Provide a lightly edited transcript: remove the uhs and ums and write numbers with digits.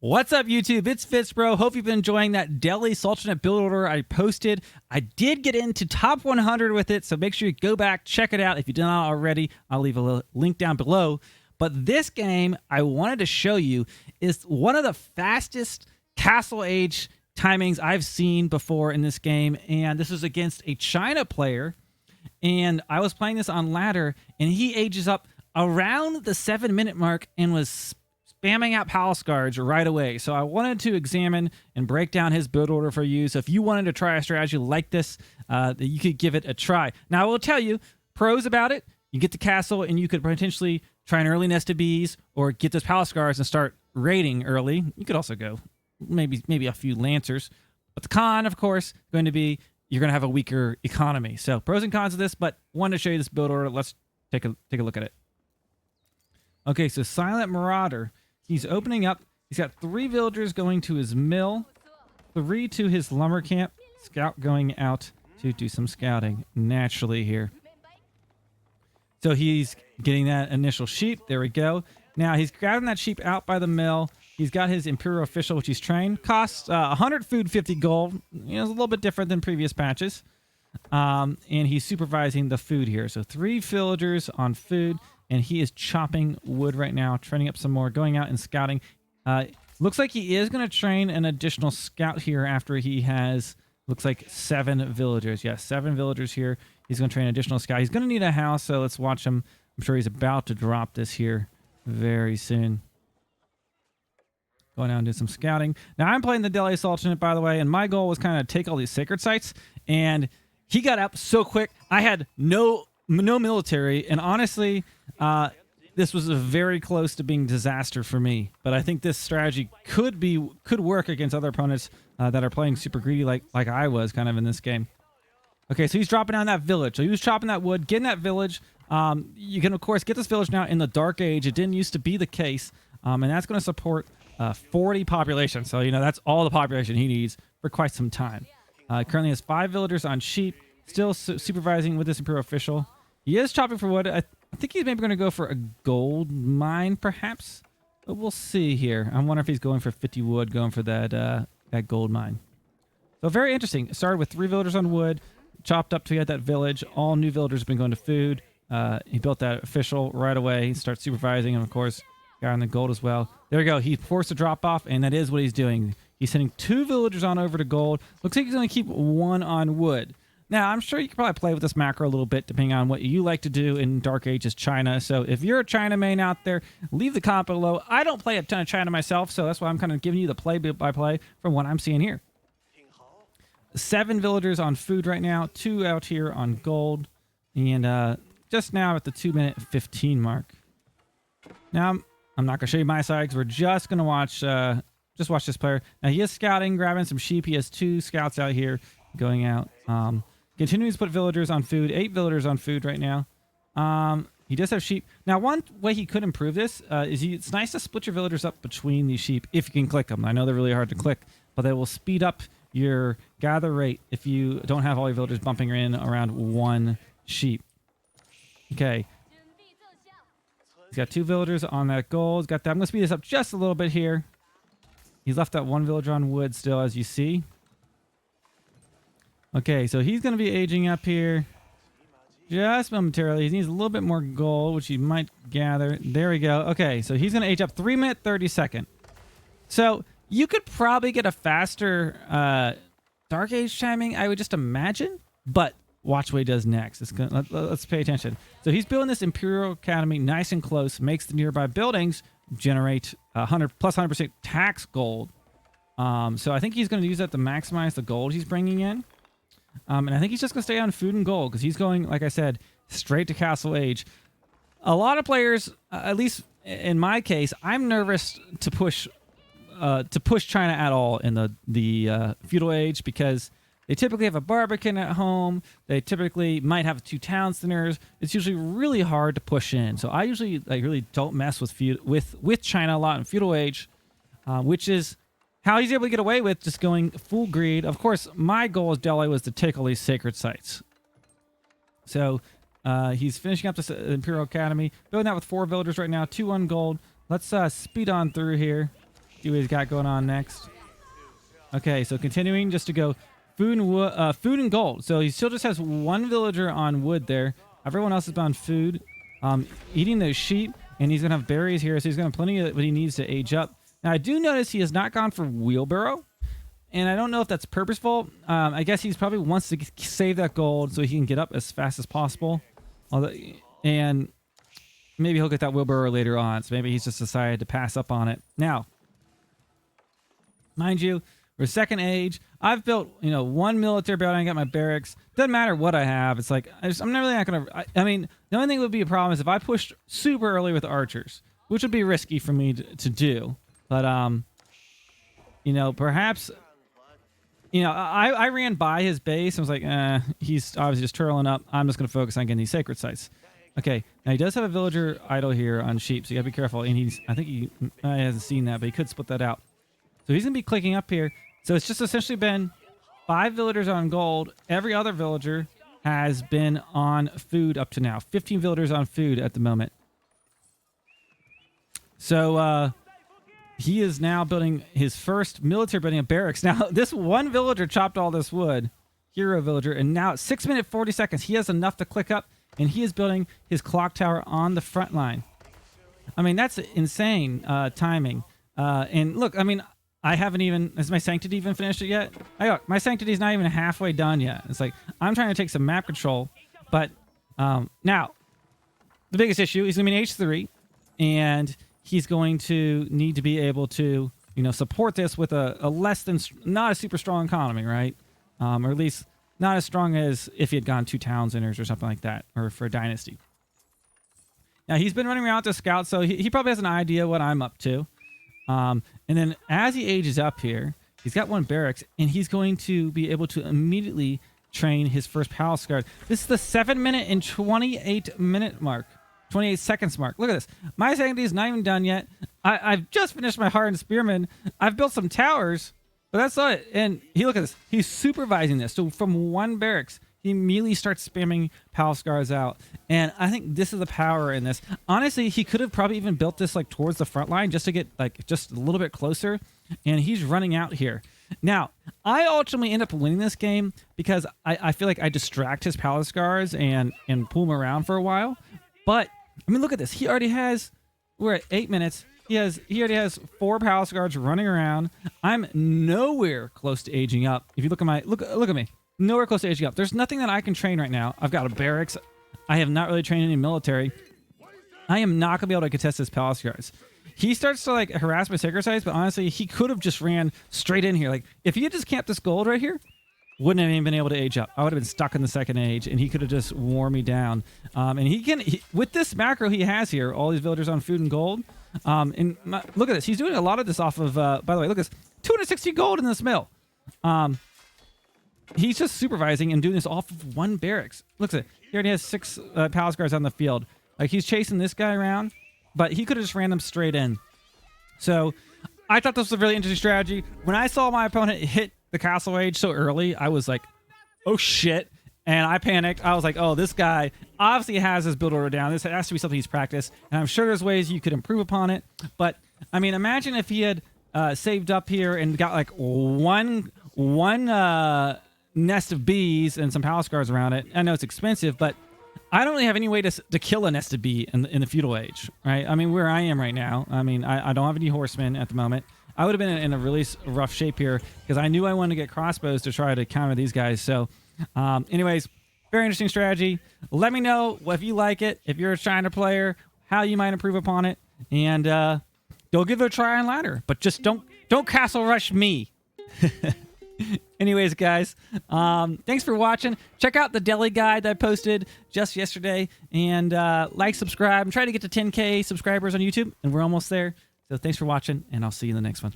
What's up, YouTube? It's FitzBro. Hope you've been enjoying that Delhi Sultanate build order I posted. I did get into top 100 with it, so make sure you go back, check it out. If you did not already, I'll leave a link down below. But this game I wanted to show you is one of the fastest Castle Age timings I've seen before in this game, and this is against a China player. And I was playing this on ladder, and he ages up around the 7-minute mark and was spamming out palace guards right away. So I wanted to examine and break down his build order for you. So if you wanted to try a strategy like this, you could give it a try. Now I will tell you pros about it. You get the castle and you could potentially try an early nest of bees or get those palace guards and start raiding early. You could also go maybe a few lancers. But the con, of course, going to be you're going to have a weaker economy. So pros and cons of this, but wanted to show you this build order. Let's take a look at it. Okay, so Silent Marauder. He's opening up. He's got 3 villagers going to his mill, 3 to his lumber camp, scout going out to do some scouting naturally here. So he's getting that initial sheep. There we go. Now he's grabbing that sheep out by the mill. He's got his Imperial Official, which he's trained. Costs 100 food, 50 gold. You know, it's a little bit different than previous patches. And he's supervising the food here. So 3 villagers on food. And he is chopping wood right now, training up some more, going out and scouting. Looks like he is going to train an additional scout here after he has, looks like 7 villagers. Yeah, 7 villagers here. He's going to train an additional scout. He's going to need a house, so let's watch him. I'm sure he's about to drop this here very soon. Going out and do some scouting. Now, I'm playing the Delhi Sultanate, by the way, and my goal was kind of take all these sacred sites. And he got up so quick. I had no military, and honestly, this was very close to being disaster for me. But I think this strategy could work against other opponents that are playing super greedy like I was kind of in this game. Okay, so he's dropping down that village. So he was chopping that wood, getting that village. You can, of course, get this village now in the Dark Age. It didn't used to be the case, and that's going to support 40 population. So, you know, that's all the population he needs for quite some time. Currently has 5 villagers on sheep, still supervising with this Imperial Official. He is chopping for wood. I think he's maybe going to go for a gold mine, perhaps. But we'll see here. I wonder if he's going for 50 wood, going for that gold mine. So very interesting. It started with 3 villagers on wood, chopped up to get that village. All new villagers have been going to food. He built that official right away. He starts supervising, and of course, got on the gold as well. There we go. He's forced to drop off, and that is what he's doing. He's sending 2 villagers on over to gold. Looks like he's going to keep 1 on wood. Now, I'm sure you can probably play with this macro a little bit, depending on what you like to do in Dark Ages China. So if you're a China main out there, leave the comment below. I don't play a ton of China myself, so that's why I'm kind of giving you the play-by-play from what I'm seeing here. 7 villagers on food right now, 2 out here on gold, and just now at the 2-minute 15 mark. Now, I'm not going to show you my side because we're just going to watch this player. Now, he is scouting, grabbing some sheep. He has 2 scouts out here going out. Continuing to put villagers on food. 8 villagers on food right now. He does have sheep. Now, one way he could improve this is it's nice to split your villagers up between these sheep if you can click them. I know they're really hard to click, but they will speed up your gather rate if you don't have all your villagers bumping in around 1 sheep. Okay. He's got 2 villagers on that gold. He's got that. I'm going to speed this up just a little bit here. He's left that 1 villager on wood still, as you see. Okay, so he's going to be aging up here just momentarily. He needs a little bit more gold, which he might gather. There we go. Okay, so he's going to age up 3-minute 30-second. So you could probably get a faster Dark Age timing, I would just imagine. But watch what he does next. Let's pay attention. So he's building this Imperial Academy nice and close, makes the nearby buildings generate 100% tax gold. So I think he's going to use that to maximize the gold he's bringing in. And I think he's just going to stay on food and gold because he's going, like I said, straight to Castle Age. A lot of players, at least in my case, I'm nervous to push China at all in the feudal age because they typically have a Barbican at home. They typically might have 2 town centers. It's usually really hard to push in. So I usually really don't mess with China a lot in feudal age, which is how he's able to get away with just going full greed. Of course, my goal as Delhi was to take all these sacred sites. So he's finishing up this Imperial Academy, building that with 4 villagers right now, 2 on gold. Let's speed on through here. See what he's got going on next. Okay, so continuing just to go food and wood, food and gold. So he still just has one villager on wood there. Everyone else is on food, eating those sheep, and he's gonna have berries here, so he's gonna have plenty of what he needs to age up. Now I do notice he has not gone for wheelbarrow, and I don't know if that's purposeful. I guess he's probably wants to save that gold so he can get up as fast as possible. And maybe he'll get that wheelbarrow later on, so maybe he's just decided to pass up on it. Now, mind you, we're second age. I've built, one military building. I got my barracks. Doesn't matter what I have. It's like, I'm really not going to... I mean, the only thing that would be a problem is if I pushed super early with archers, which would be risky for me to do. But, perhaps... I ran by his base and was like, he's obviously just turtling up. I'm just going to focus on getting these sacred sites. Okay, now he does have a villager idle here on sheep, so you got to be careful. And I think he hasn't seen that, but he could split that out. So he's going to be clicking up here. So it's just essentially been 5 villagers on gold. Every other villager has been on food up to now. 15 villagers on food at the moment. So he is now building his first military building of barracks. Now, this one villager chopped all this wood. Hero villager. And now at 6 minutes, 40 seconds, he has enough to click up. And he is building his clock tower on the front line. I mean, that's insane timing. And look, I mean... I haven't even... Has my Sanctity even finished it yet? My Sanctity is not even halfway done yet. It's like, I'm trying to take some map control. But, now, the biggest issue, he's going to be an H3. And he's going to need to be able to, support this with a less than... Not a super strong economy, right? Or at least not as strong as if he had gone 2 town centers or something like that. Or for a dynasty. Now, he's been running around to scout, so he probably has an idea what I'm up to. And then as he ages up here, he's got 1 barracks, and he's going to be able to immediately train his first palace guard. This is the 7 minute and 28 minute mark, 28 seconds mark. Look at this. My Sanctity is not even done yet. I've just finished my hardened spearmen. I've built some towers, but that's it. And look at this. He's supervising this. So from 1 barracks, he immediately starts spamming palace guards out. And I think this is the power in this. Honestly, he could have probably even built this like towards the front line just to get like just a little bit closer. And he's running out here. Now, I ultimately end up winning this game because I feel like I distract his palace guards and pull him around for a while. But, I mean, look at this. He already has... We're at 8 minutes. He already has 4 palace guards running around. I'm nowhere close to aging up. If you look at my... Look at me. Nowhere close to aging up. There's nothing that I can train right now. I've got a barracks. I have not really trained any military. I am not going to be able to contest his palace guards. He starts to like harass my sacred sites, but honestly, he could have just ran straight in here. Like, if he had just camped this gold right here, wouldn't have even been able to age up. I would have been stuck in the second age, and he could have just worn me down. And with this macro he has here, all these villagers on food and gold. Look at this. He's doing a lot of this off of, by the way, look at this. 260 gold in this mill. He's just supervising and doing this off of 1 barracks. Look at it. He already has 6 palace guards on the field. Like, he's chasing this guy around, but he could have just ran them straight in. So, I thought this was a really interesting strategy. When I saw my opponent hit the castle age so early, I was like, oh shit. And I panicked. I was like, oh, this guy obviously has his build order down. This has to be something he's practiced. And I'm sure there's ways you could improve upon it. But, I mean, imagine if he had saved up here and got like one nest of bees and some palace guards around it. I know it's expensive, but I don't really have any way to kill a nest of bee in the feudal age, right? I mean, where I am right now, I mean, I don't have any horsemen at the moment. I would have been in a really rough shape here because I knew I wanted to get crossbows to try to counter these guys. So, anyways, very interesting strategy. Let me know if you like it, if you're a China player, how you might improve upon it, and go give it a try on ladder. But just don't castle rush me. Anyways, guys, thanks for watching. Check out the deli guide that I posted just yesterday. And like, subscribe. I'm trying to get to 10K subscribers on YouTube, and we're almost there. So thanks for watching, and I'll see you in the next one.